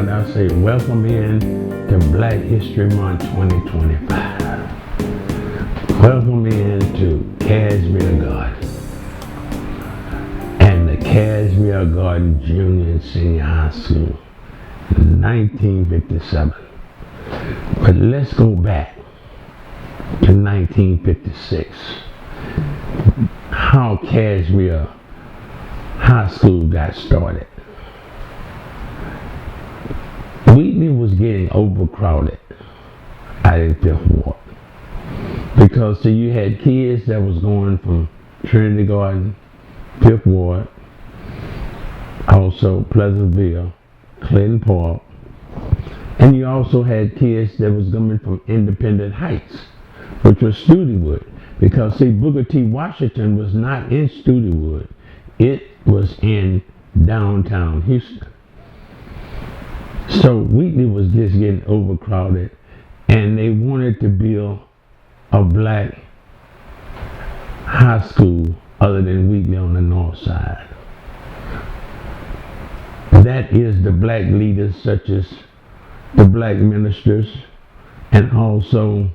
out, I say welcome in to Black History Month 2025. Welcome in to Kashmere Garden and the Kashmere Garden Junior and Senior High School, 1957. But let's go back to 1956. How Kashmere High School got started. Wheatley was getting overcrowded out in Fifth Ward because you had kids that was going from Trinity Garden, Fifth Ward, also Pleasantville, Clinton Park, and you also had kids that was coming from Independent Heights, which was Studewood, because see, Booker T. Washington was not in Studewood, it was in downtown Houston. So Wheatley was just getting overcrowded, and they wanted to build a black high school other than Wheatley on the north side. That is the black leaders such as the black ministers and also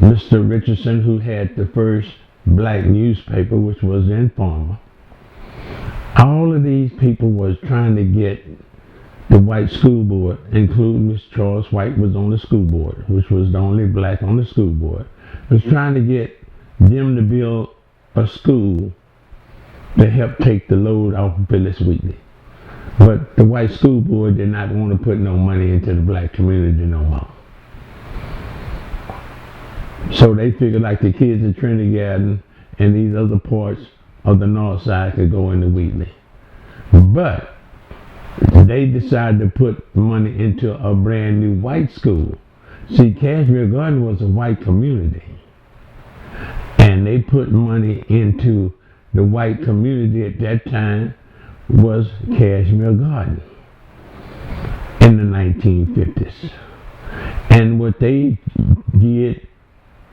Mr. Richardson, who had the first black newspaper, which was the Informer. All of these people was trying to get the white school board, including Miss Charles White was on the school board, which was the only black on the school board, was trying to get them to build a school to help take the load off of Phyllis Wheatley. But the white school board did not want to put no money into the black community no more. So they figured like the kids at Trinity Garden and these other parts of the north side could go into Wheatley. But they decided to put money into a brand new white school. See, Kashmere Garden was a white community, and they put money into the white community at that time was Kashmere Garden in the 1950s. And what they did,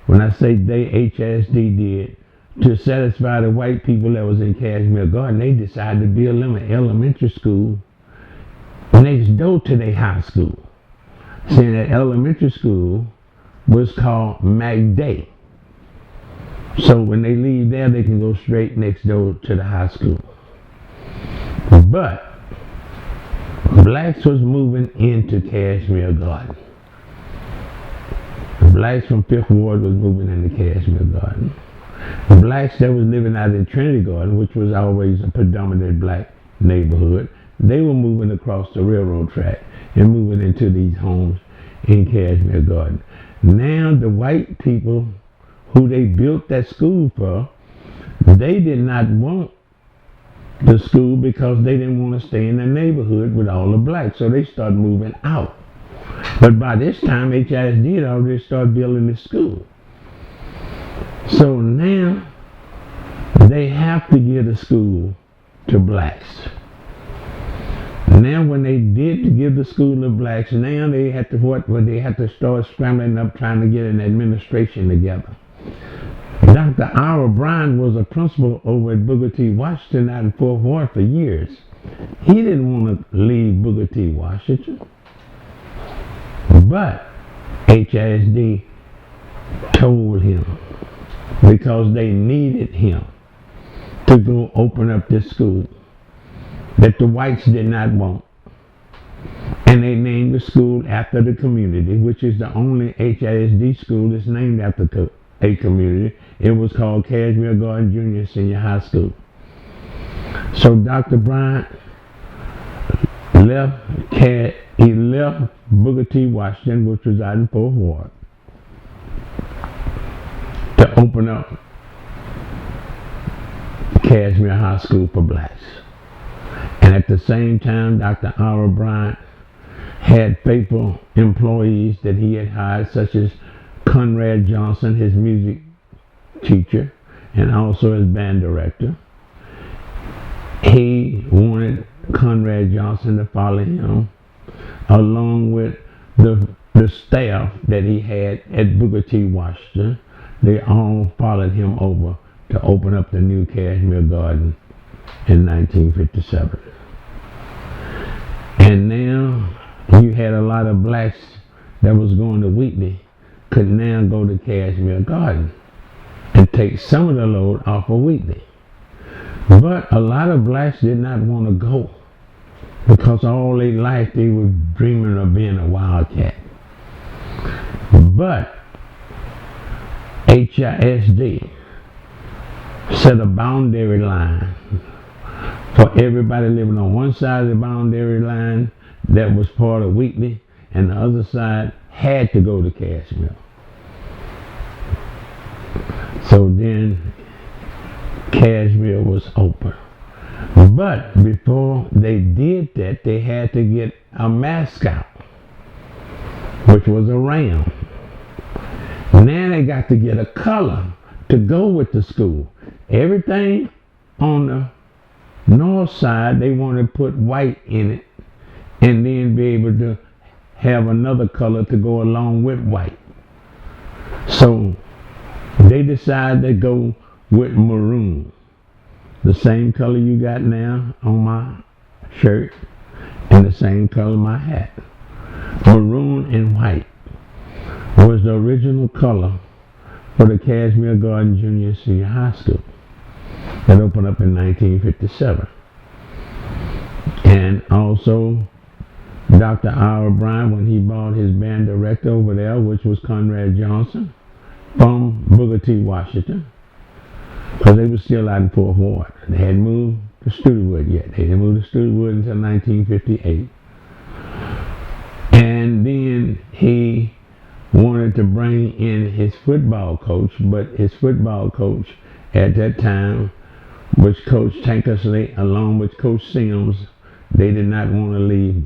when I say they, HSD did, to satisfy the white people that was in Kashmere Garden, they decided to build them an elementary school next door to their high school. See, that elementary school was called McDay. So when they leave there, they can go straight next door to the high school. But blacks was moving into Kashmere Garden. Blacks from Fifth Ward was moving into Kashmere Garden. Blacks that was living out in Trinity Garden, which was always a predominant black neighborhood, they were moving across the railroad track and moving into these homes in Kashmere Garden. Now the white people who they built that school for, they did not want the school because they didn't want to stay in the neighborhood with all the blacks, so they started moving out. But by this time, HISD had already started building the school. So now they have to give the school to blacks. Now when they did to give the school to blacks, now they had to they had to start scrambling up trying to get an administration together. Dr. Ira Bryant was a principal over at Booker T. Washington out in Fort Worth for years. He didn't want to leave Booker T. Washington. But HISD told him, because they needed him to go open up this school that the whites did not want. And they named the school after the community, which is the only HISD school that's named after a community. It was called Kashmere Garden Junior Senior High School. So Dr. Bryant left Booker T. Washington, which was out in Fort Ward, to open up Kashmere High School for blacks. And at the same time, Dr. Ira Bryant had faithful employees that he had hired, such as Conrad Johnson, his music teacher, and also his band director. He wanted Conrad Johnson to follow him, along with the staff that he had at Booker T. Washington. They all followed him over to open up the new Kashmere Garden in 1957. And now you had a lot of blacks that was going to Wheatley could now go to Kashmere Garden and take some of the load off of Wheatley. But a lot of blacks did not want to go because all their life they were dreaming of being a wildcat. But HISD set a boundary line for everybody living on one side of the boundary line that was part of Wheatley, and the other side had to go to Kashmere. So then Kashmere was open. But before they did that, they had to get a mascot, which was a ram. Now they got to get a color to go with the school. Everything on the north side, they want to put white in it and then be able to have another color to go along with white. So they decided to go with maroon, the same color you got now on my shirt and the same color my hat. Maroon and white was the original color for the Kashmere Garden Junior and Senior High School that opened up in 1957. And also Dr. Ira Bryant, when he bought his band director over there, which was Conrad Johnson, from Booker T. Washington, because they were still out in Fort Ward. They hadn't moved to Studewood yet. They didn't move to Studewood until 1958. And then he wanted to bring in his football coach, but his football coach at that time was Coach Tankersley, along with Coach Sims. They did not want to leave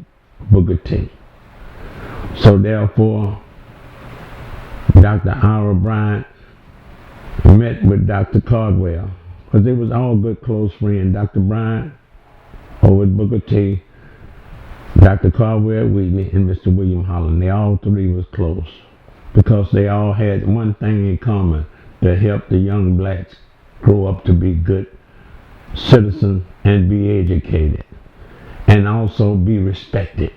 Booker T. So therefore, Dr. Ira Bryant met with Dr. Caldwell, because they was all good close friends. Dr. Bryant over at Booker T, Dr. Caldwell at Wheatley, and Mr. William Holland. They all three was close because they all had one thing in common: to help the young blacks grow up to be good citizens and be educated and also be respected.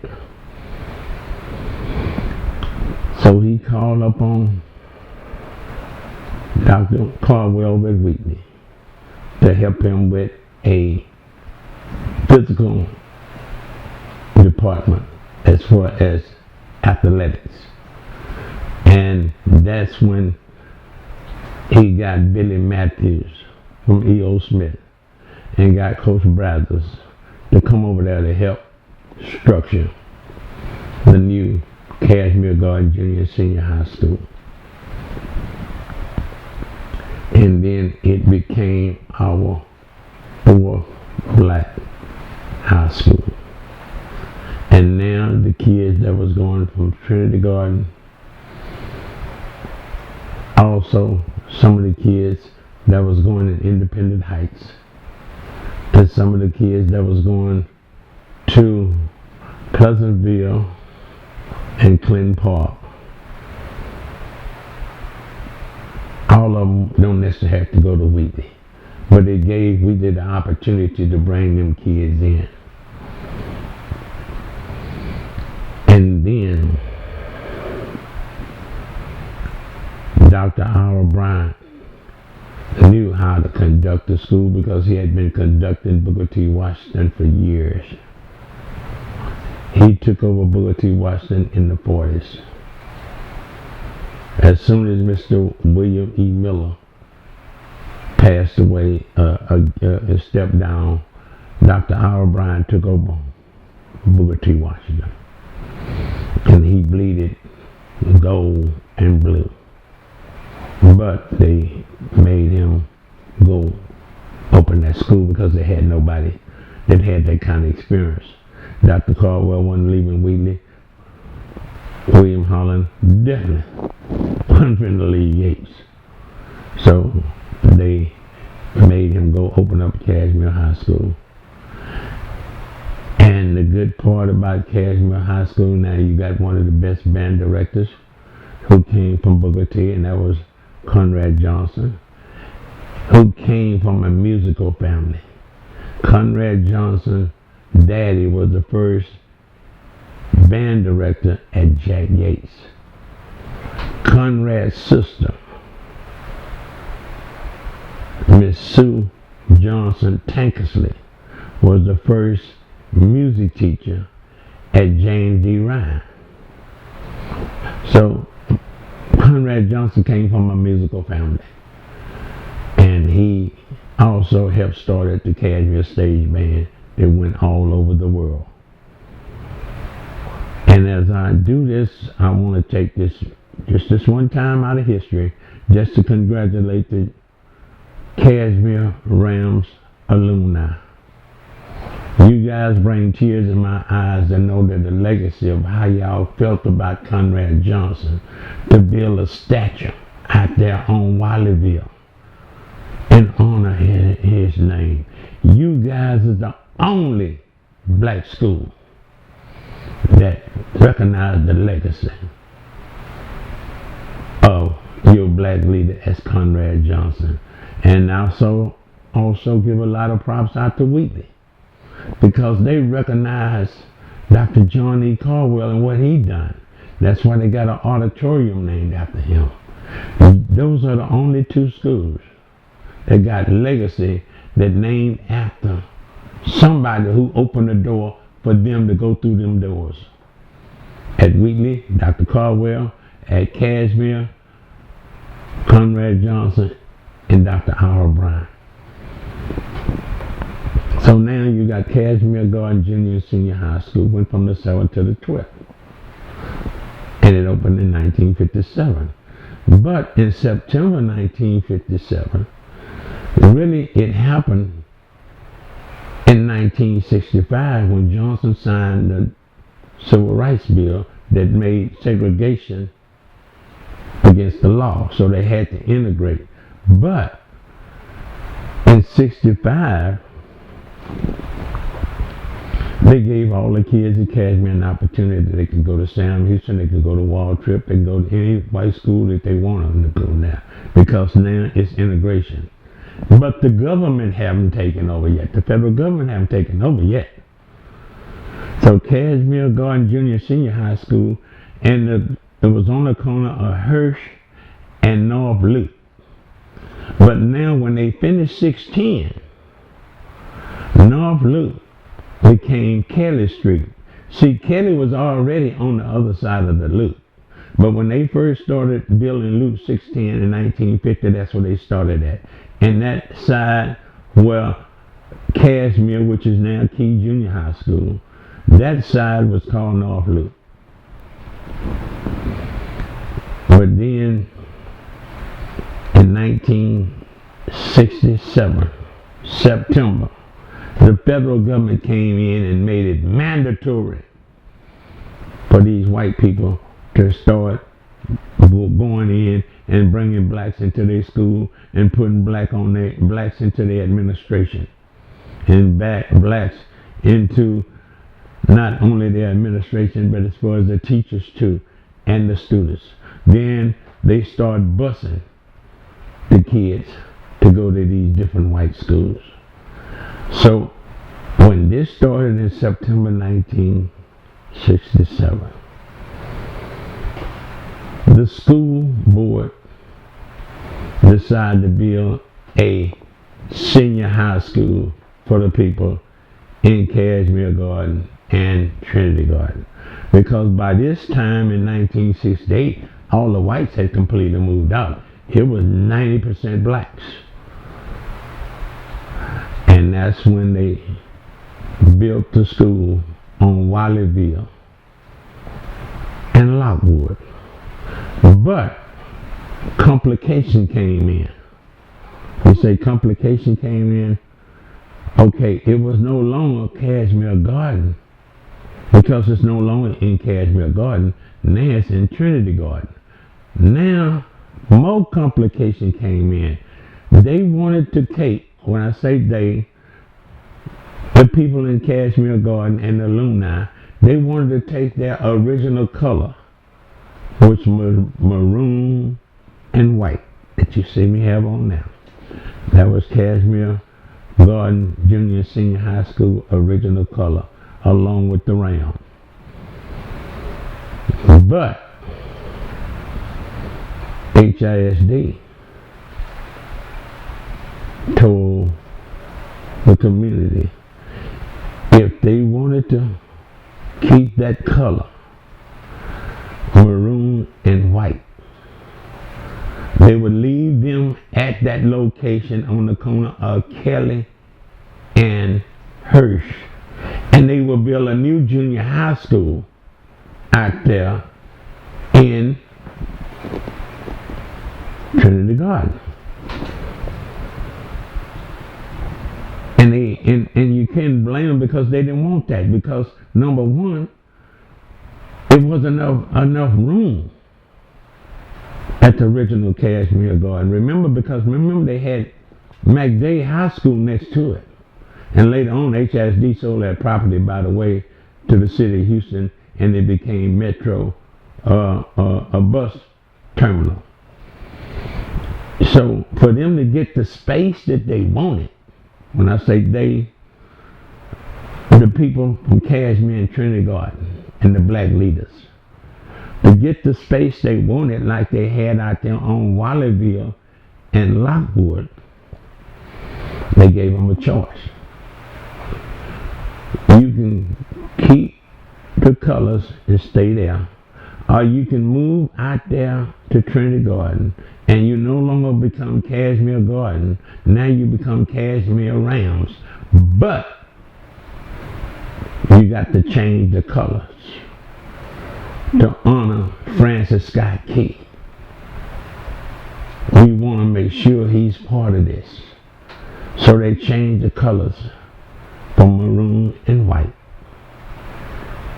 So he called up on Dr. Caldwell at Wheatley to help him with a physical department as far as athletics. And that's when he got Billy Matthews from E.O. Smith and got Coach Brathers to come over there to help structure the new Kashmere Garden Junior and Senior High School. And then it became our fourth black high school. And now the kids that was going from Trinity Garden, also some of the kids that was going in Independent Heights, and some of the kids that was going to Pleasantville and Clinton Park. All of them don't necessarily have to go to Wheatley, but it gave Wheatley the opportunity to bring them kids in. And then Dr. Ira Bryant knew how to conduct the school because he had been conducting Booker T. Washington for years. He took over Booker T. Washington in the 40s. As soon as Mr. William E. Miller passed away, stepped down, Dr. Ira Bryant took over Booker T. Washington. And he bleeded gold and blue. But they made him go open that school because they had nobody that had that kind of experience. Dr. Caldwell wasn't leaving Wheatley. William Holland definitely wasn't going to leave Yates. So they made him go open up Kashmere High School. And the good part about Kashmere High School, now you got one of the best band directors who came from Booker T, and that was Conrad Johnson, who came from a musical family. Conrad Johnson's daddy was the first band director at Jack Yates. Conrad's sister, Miss Sue Johnson Tankersley, was the first music teacher at James D. Ryan. So Conrad Johnson came from a musical family, and he also helped start the Kashmere Stage Band that went all over the world. And as I do this, I want to take this one time out of history just to congratulate the Kashmere Rams alumni. You guys bring tears in my eyes to know that the legacy of how y'all felt about Conrad Johnson to build a statue out there on Walleyville in honor of his name. You guys are the only black school that recognize the legacy of your black leader as Conrad Johnson. And also give a lot of props out to Wheatley, because they recognize Dr. John E. Caldwell and what he done. That's why they got an auditorium named after him. Those are the only two schools that got legacy that named after somebody who opened the door for them to go through them doors. At Wheatley, Dr. Caldwell. At Kashmere, Conrad Johnson and Dr. Ira Bryant. So now you got Kashmere Garden Junior and Senior High School, went from the 7th to the 12th. And it opened in 1957. But in September 1957, really it happened in 1965 when Johnson signed the Civil Rights Bill that made segregation against the law. So they had to integrate. But in 65, they gave all the kids in Kashmere an opportunity. They could go to Sam Houston, they could go to Wall Trip, they could go to any white school that they wanted them to go now, because now it's integration. But the government haven't taken over yet. The federal government haven't taken over yet. So Kashmere Garden Junior Senior High School, and it was on the corner of Hirsch and North Loop. But now when they finished 610, North Loop became Kelly Street. See, Kelly was already on the other side of the loop. But when they first started building Loop 610 in 1950, that's where they started at. And that side where Kashmere, which is now Key Junior High School, that side was called North Loop. But then in 1967, September, the federal government came in and made it mandatory for these white people to start going in and bringing blacks into their school and putting blacks into their administration, and blacks into not only their administration, but as far as the teachers too, and the students. Then they started busing the kids to go to these different white schools. So when this started in September 1967, the school board decided to build a senior high school for the people in Kashmere Garden and Trinity Garden. Because by this time in 1968, all the whites had completely moved out. It was 90% blacks. And that's when they built the school on Walleyville and Lockwood. But complication came in. You say complication came in? Okay, it was no longer Kashmere Garden, because it's no longer in Kashmere Garden. Now it's in Trinity Garden. Now more complication came in. They wanted to take, when I say they, the people in Kashmere Garden and the alumni, they wanted to take their original color, which was maroon and white, that you see me have on now. That was Kashmere Garden Junior Senior High School original color, along with the ram. But HISD told the community if they wanted to keep that color, maroon and white, they would leave them at that location on the corner of Kelly and Hirsch, and they would build a new junior high school out there in Trinity Garden. And you can't blame them because they didn't want that, because number one, it wasn't enough room at the original Kashmere Garden. Remember they had McDay High School next to it. And later on, HISD sold that property, by the way, to the city of Houston, and it became Metro, a bus terminal. So for them to get the space that they wanted, when I say they, the people from Kashmere and Trinity Garden and the black leaders, to get the space they wanted like they had out there on Wallyville and Lockwood, they gave them a choice. You can keep the colors and stay there, or you can move out there to Trinity Garden, and you no longer become Kashmere Garden. Now you become Kashmere Rams, but you got to change the colors to honor Francis Scott Key. We want to make sure he's part of this. So they changed the colors from maroon and white,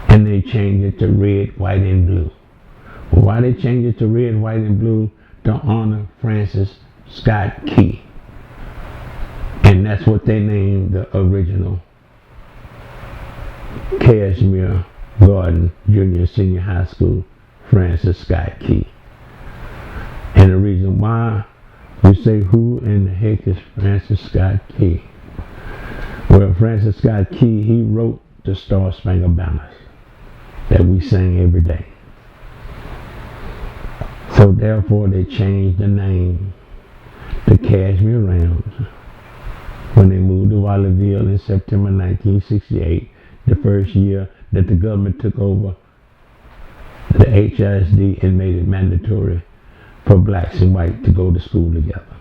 and they changed it to red, white, and blue. Why they changed it to red, white, and blue? To honor Francis Scott Key. And that's what they named the original Kashmere Garden Junior Senior High School, Francis Scott Key. And the reason why you say, who in the heck is Francis Scott Key? Well, Francis Scott Key, he wrote the Star Spangled Banner that we sing every day. So therefore they changed the name to Kashmere Rams when they moved to Wallyville in September 1968, the first year that the government took over the HISD and made it mandatory for blacks and whites to go to school together.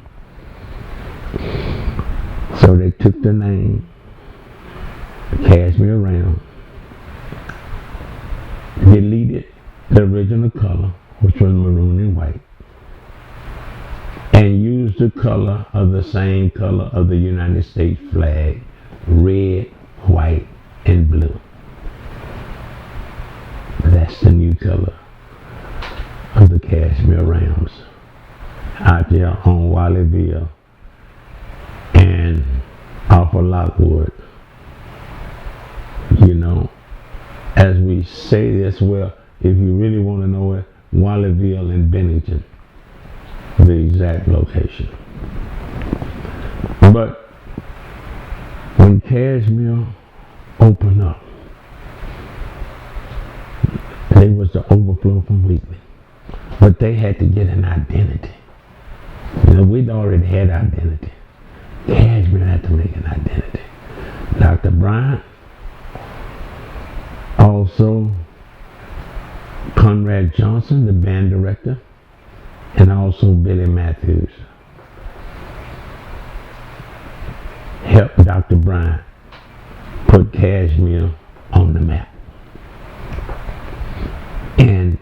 So they took the name Kashmere Rams, deleted the original color, which was maroon and white, and used the color of the same color of the United States flag, red, white, and blue. That's the new color of the Kashmere Rams out there on Wallyville and off of Lockwood. You know, as we say this, well, if you really want to know it, Wallyville and Bennington, the exact location. But when Kashmere opened up, they was the overflow from Wheatley. But they had to get an identity. You know, we'd already had identity. Kashmere had to make an identity. Dr. Bryant, also Conrad Johnson, the band director, and also Billy Matthews helped Dr. Bryant put Kashmere on the map. And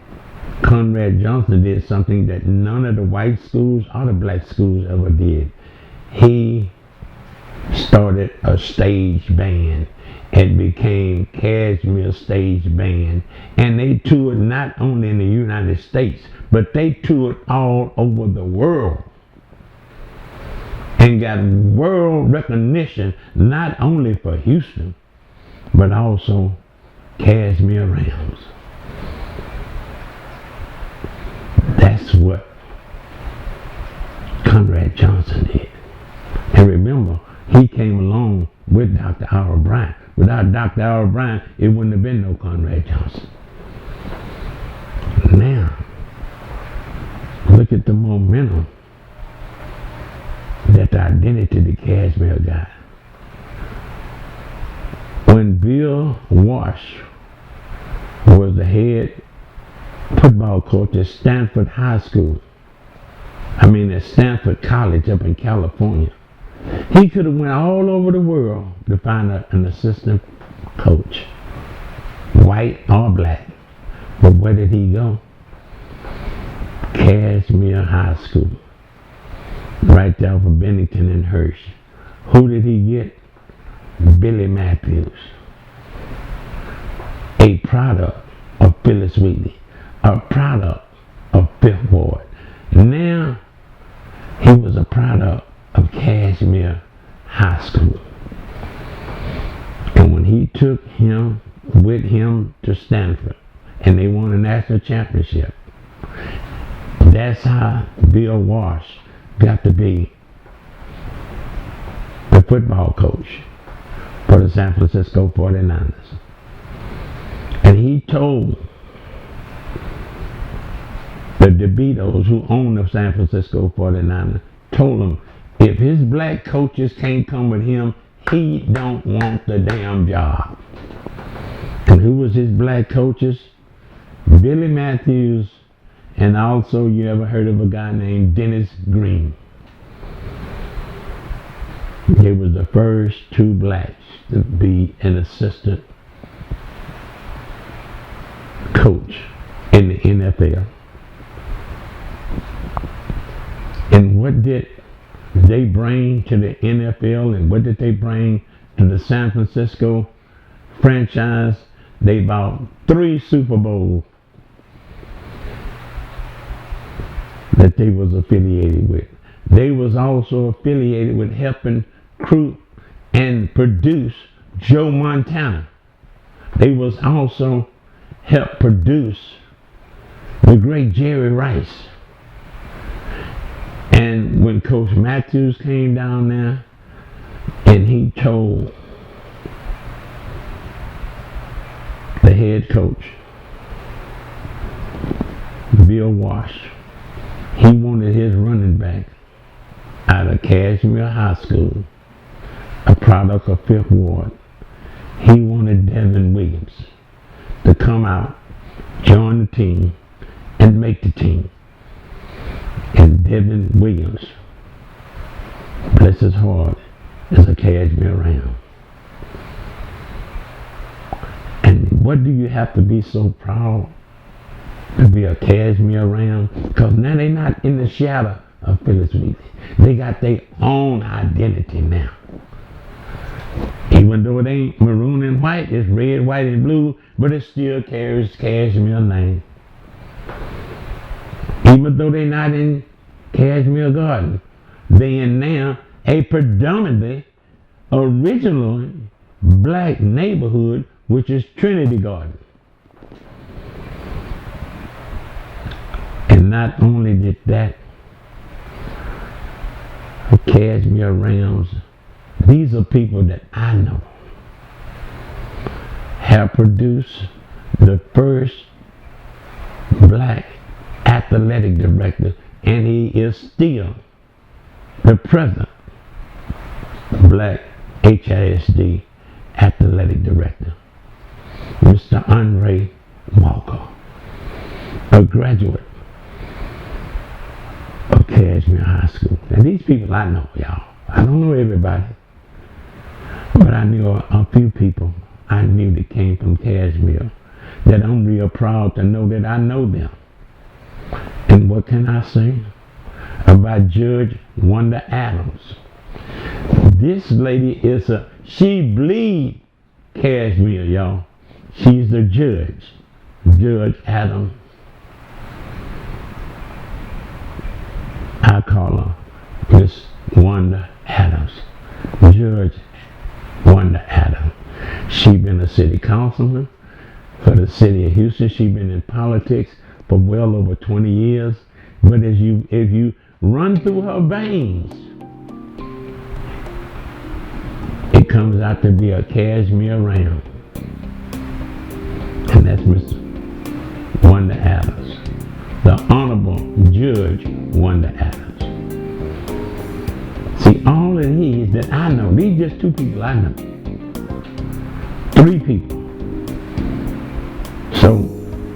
Conrad Johnson did something that none of the white schools or the black schools ever did. He started a stage band. It became Kashmere Stage Band, and they toured not only in the United States, but they toured all over the world and got world recognition not only for Houston, but also Kashmere Rams. That's what Conrad Johnson did. And remember, he came along with Dr. Ira Bryant. Without Dr. Ira Bryant, it wouldn't have been no Conrad Johnson. Now, look at the momentum that the identity the Kashmere got. When Bill Walsh was the head football coach at Stanford High School, at Stanford College up in California, he could have went all over the world to find an assistant coach, white or black. But where did he go? Kashmere High School, right there for Bennington and Hirsch. Who did he get? Billy Matthews, a product of Phyllis Wheatley, a product of Fifth Ward. Now, he was a product of Kashmere High School. And when he took him with him to Stanford, and they won a national championship, that's how Bill Walsh got to be the football coach for the San Francisco 49ers. And he told the DeVitos, who own the San Francisco 49ers, told them if his black coaches can't come with him, he don't want the damn job. And who was his black coaches? Billy Matthews, and also you ever heard of a guy named Dennis Green. They was the first two blacks to be an assistant coach in the NFL. And what did they bring to the NFL, and what did they bring to the San Francisco franchise? They bought 3 Super Bowls that they was affiliated with. They was also affiliated with helping recruit and produce Joe Montana. They was also helped produce the great Jerry Rice. And when Coach Matthews came down there and he told the head coach, Bill Walsh, he wanted his running back out of Kashmere High School, a product of Fifth Ward. He wanted Devin Williams to come out, join the team, and make the team. And Devin Williams, bless his heart, is a Kashmere Ram. And what do you have to be so proud to be a Kashmere Ram? Because now they're not in the shadow of Phyllis Wheatley. They got their own identity now. Even though it ain't maroon and white, it's red, white, and blue, but it still carries Kashmere name. Even though they're not in Kashmere Garden, they in now a predominantly originally black neighborhood, which is Trinity Garden. And not only did that, the Kashmere Rams, these are people that I know have produced the first black athletic director, and he is still the present black HISD athletic director, Mr. Andre Walker, a graduate of Kashmere High School. And these people I know, y'all. I don't know everybody, but I knew a few people I knew that came from Kashmere that I'm real proud to know that I know them. And what can I say about Judge Wanda Adams? This lady she bleed Kashmere, y'all. She's the judge, Judge Adams. I call her Miss Wanda Adams, Judge Wanda Adams. She been a city councilman for the city of Houston. She been in politics for well over 20 years. But if you run through her veins, it comes out to be a Kashmere Ram. And that's Miss Wanda Adams. the Honorable Judge Wanda Adams. See, all of these that I know, these just two people I know. Three people. So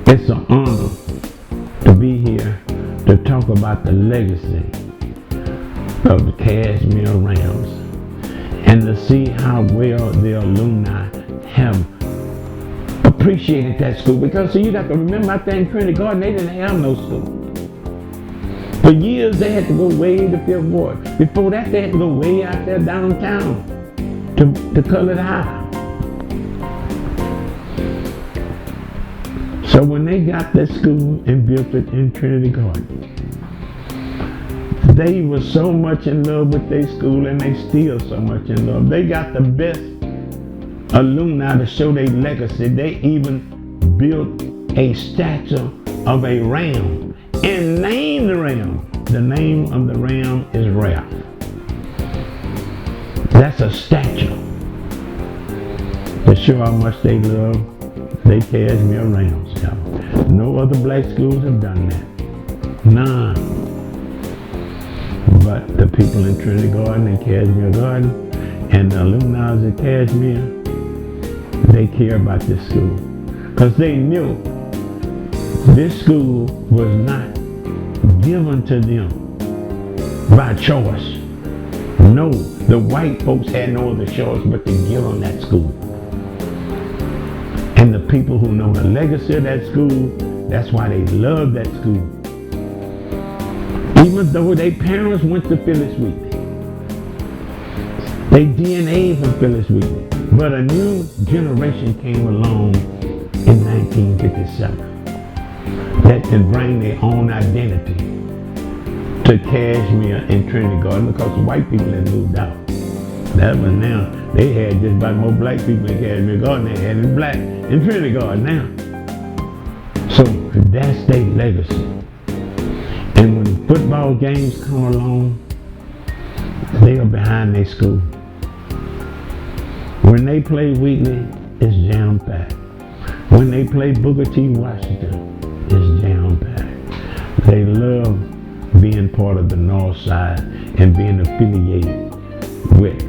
it's an honor to be here to talk about the legacy of the Kashmere Rams and to see how well the alumni have appreciated that school. Because see, you got to remember out there in Trinity Garden, they didn't have no school. For years they had to go way to Fifth Ward. Before that they had to go way out there downtown to Colored High. So when they got that school and built it in Trinity Garden, they were so much in love with their school, and they still so much in love. They got the best alumni to show their legacy. They even built a statue of a ram and named the ram. The name of the ram is Ralph. That's a statue to show how much they love they Kashmere Rams. No other black schools have done that. None. But the people in Trinity Garden and Kashmere Garden and the alumni of Kashmere, they care about this school. Because they knew this school was not given to them by choice. No, the white folks had no other choice but to give them that school. And the people who know the legacy of that school, that's why they love that school. Even though their parents went to Phyllis Wheatley. They DNA from Phyllis Wheatley. But a new generation came along in 1957 that can bring their own identity to Kashmere and Trinity Garden, because white people had moved out. That was now, they had just about more black people in Kashmere Garden than they had in black in Trinity Garden now. So that's their legacy. And when football games come along, they are behind their school. When they play Wheatley, it's jam-packed. When they play Booker T. Washington, it's jam-packed. They love being part of the North Side and being affiliated with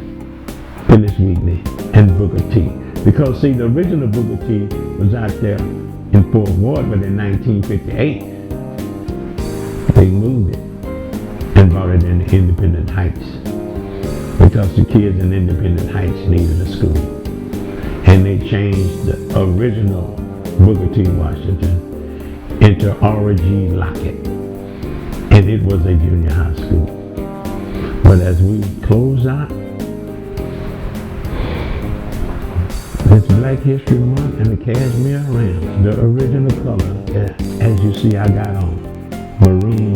Phyllis Wheatley and Booker T. Because see, the original Booker T was out there in Fourth Ward, but in 1958, they moved it and brought it into Independent Heights, because the kids in Independent Heights needed a school. And they changed the original Booker T. Washington into R.G. Lockett, and it was a junior high school. But as we close out this Black History Month and the Kashmere Rams, the original color, as you see I got on, maroon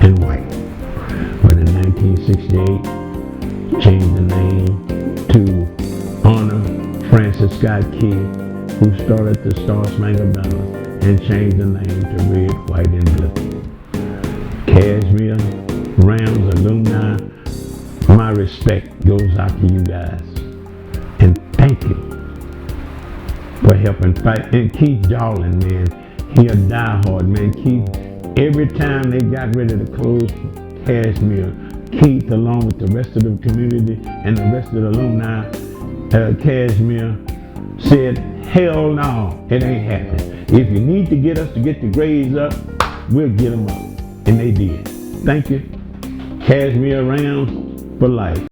and white. But in 1968, changed the name to honor Francis Scott Key, who started the Star Spangled Banner, and changed the name to red, white, and blue. Kashmere Rams alumni, my respect goes out to you guys. And thank you for helping fight. And Keith Darling, man, he a diehard, man. Keith, every time they got ready to close Kashmere, Keith, along with the rest of the community and the rest of the alumni, Kashmere, said, hell no, it ain't happening. If you need to get us to get the grades up, we'll get them up. And they did. Thank you. Kashmere Rams for life.